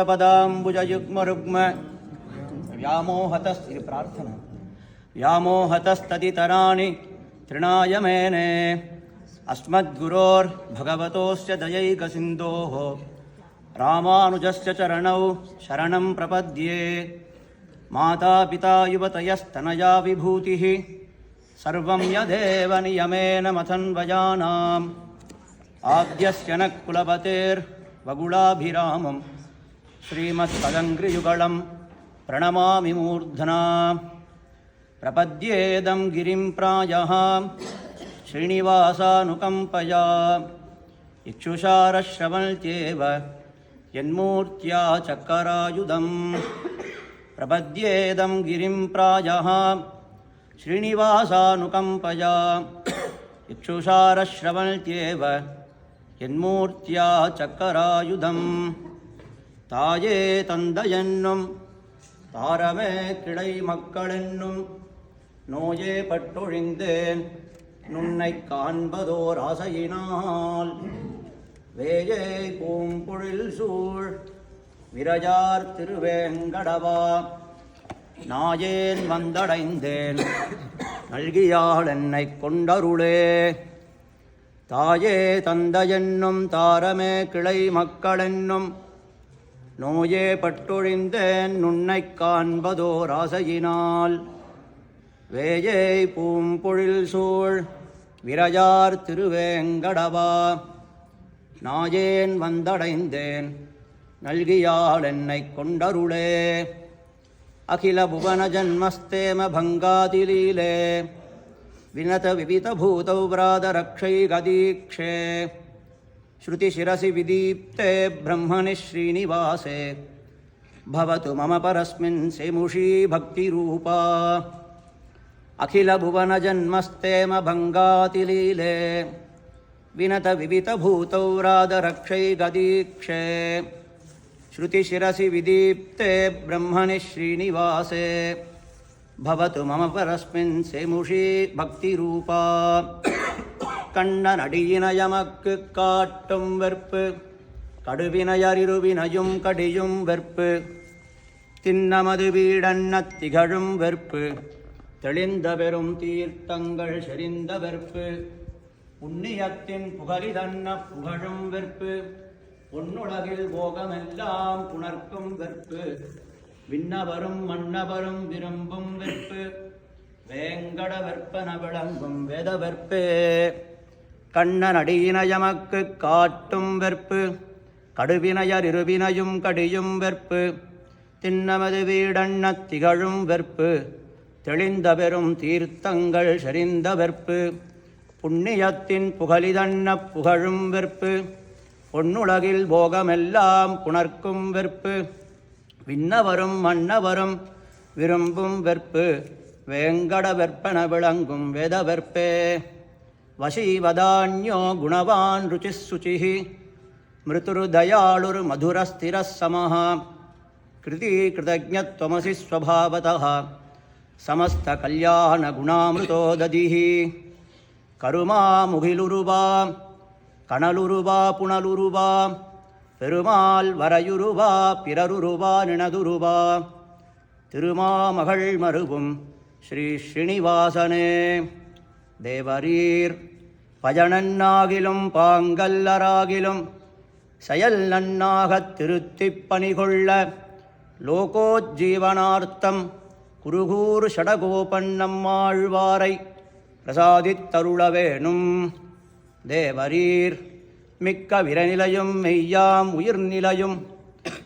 पदाम्बुजयुग्मरुग्म व्यामोहतस्ति प्रार्थना व्यामोहतस्तदितराणि तृणाय मेने अस्मद्गुरोर्भगवतोस्य दयैकसिन्धोः रामानुजस्य चरणौ शरणं प्रपद्ये। मातापिता युवतयस्तनया विभूतिः सर्वं यदेव नियमेन मथन्वयानाम् आद्यस्य न कुलपतेर्वगुलाभिरामं श्रीमत्पदङ्घ्रियुगलं प्रणमामि मूर्धना। प्रपद्येदं गिरिं प्रायः श्रीनिवासानुकम्पया इक्षुषारश्रवल्त्येव यन्मूर्त्या चक्करायुधम्। प्रपद्येदं गिरिं प्रायः श्रीनिवासानुकम्पया इक्षुषारश्रवल्त्येव यन्मूर्त्या चक्करायुधम्। தாயே தந்தையென்னும் தாரமே கிளை மக்களென்னும் நோயே பட்டொழிந்தேன் நுன்னை காண்பதோர் ஆசையினால் வேயே பூம்பொழில் சூழ் விரஜார் திருவேங்கடவா நாயேன் வந்தடைந்தேன் நல்கியாள் என்னை கொண்டருளே. தாயே தந்தையென்னும் தாரமே கிளை மக்களென்னும் நோயே பட்டொழிந்தேன் நுன்னை காண்பதோர் ஆசையினால் வேயே பூம்பொழில் சூழ் விரஜார் திருவேங்கடவா நாயேன் வந்தடைந்தேன் நல்கியாள் என்னை கொண்டருளே. அகில புவன ஜன்மஸ்தேம பங்காதிலீலே வினத விவித பூதௌ பிராதரக்ஷை கதீக்ஷே श्रुतिशिरसि विदीप्ते ब्रह्मणि श्रीनिवासे भवतु मम परस्मिन् सेमुषी भक्तिरूपा। अखिलभुवनजन्मस्तेम भङ्गातिलीले विनतविवितभूतौ राधरक्षै गदीक्षे श्रुतिशिरसि विदीप्ते ब्रह्मणि श्रीनिवासे भवतु मम परस्मिन् सेमुषी भक्तिरूपा। கண்ணனடியினயமக்கு காட்டும் வெற்பு கடுவினையறிருவினையும் கடியும் வெற்பு திண்ணமது வீடன்ன திகழும் வெற்பு தெளிந்த பெரும் தீர்த்தங்கள் செறிந்த வெற்பு புண்ணியத்தின் புகழிதன்ன புகழும் வெற்பு பொன்னுலகில் போகமெல்லாம் புணர்க்கும் வெற்பு விண்ணவரும் மன்னவரும் விரும்பும் வெற்பு வேங்கட வெற்பன விளங்கும் வேத வெற்பே. கண்ணனடியினயமக்கு காட்டும் வெற்பு கடுவினையறிருவினையும் கடியும் வெற்பு திண்ணமது வீடன்ன திகழும் வெற்பு தெளிந்த பெரும் தீர்த்தங்கள் செறிந்த வெற்பு புண்ணியத்தின் புகழிதன்ன புகழும் வெற்பு பொன்னுலகில் போகமெல்லாம் புணர்க்கும் வெற்பு விண்ணவரும் மன்னவரும் விரும்பும் வெற்பு வேங்கட வெற்பன விளங்கும் வேத வெற்பே. வசீவதான்யோ குணவான் ருச்சிः சுச்சிः மிருதுர்தயாளுர் மதுரஸ்திரः சமः கிருதி கிருதஜ்ஞத்வமசி ஸ்வபாவதः சமஸ்த கல்யாண குணாமிருதோ ததிः. கருமா முகிலுருவா கணலுருவா புனலுருவா பெருமாள் வரையுருவா பிறருருவா நினதுருவா திருமாமகள் மருவும் ஸ்ரீ ஸ்ரீனிவாசனே. தேவரீர் பஜனன்னாகிலும் பாங்கல்லராகிலும் செயல் நன்னாகத் திருத்திப் பணிகொள்ள லோகோஜ்ஜீவனார்த்தம் குருகூர் ஷடகோபன்னம்மாழ்வாரை பிரசாதித்தருளவேணும். தேவரீர் மிக்க விரநிலையும் மெய்யாம் உயிர்நிலையும்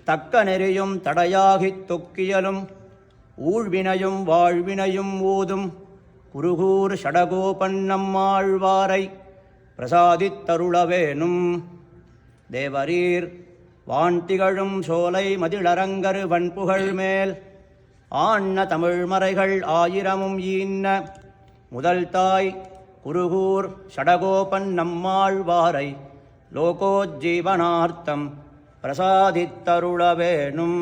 தக்க நெறியும் தடையாகித் தொக்கியலும் ஊழ்வினையும் வாழ்வினையும் ஓதும் குருகூர் ஷடகோபன்னம்மாழ்வாரை பிரசாதித்தருளவேணும். தேவரீர் வான்திகழும் சோலை மதிளரங்கரு வன்புகழ் மேல் ஆண்ண தமிழ்மறைகள் ஆயிரமும் ஈன்ன முதல் தாய் குருகூர் ஷடகோபன்னம்மாழ்வாரை லோகோஜ்ஜீவனார்த்தம் பிரசாதித்தருளவேணும்.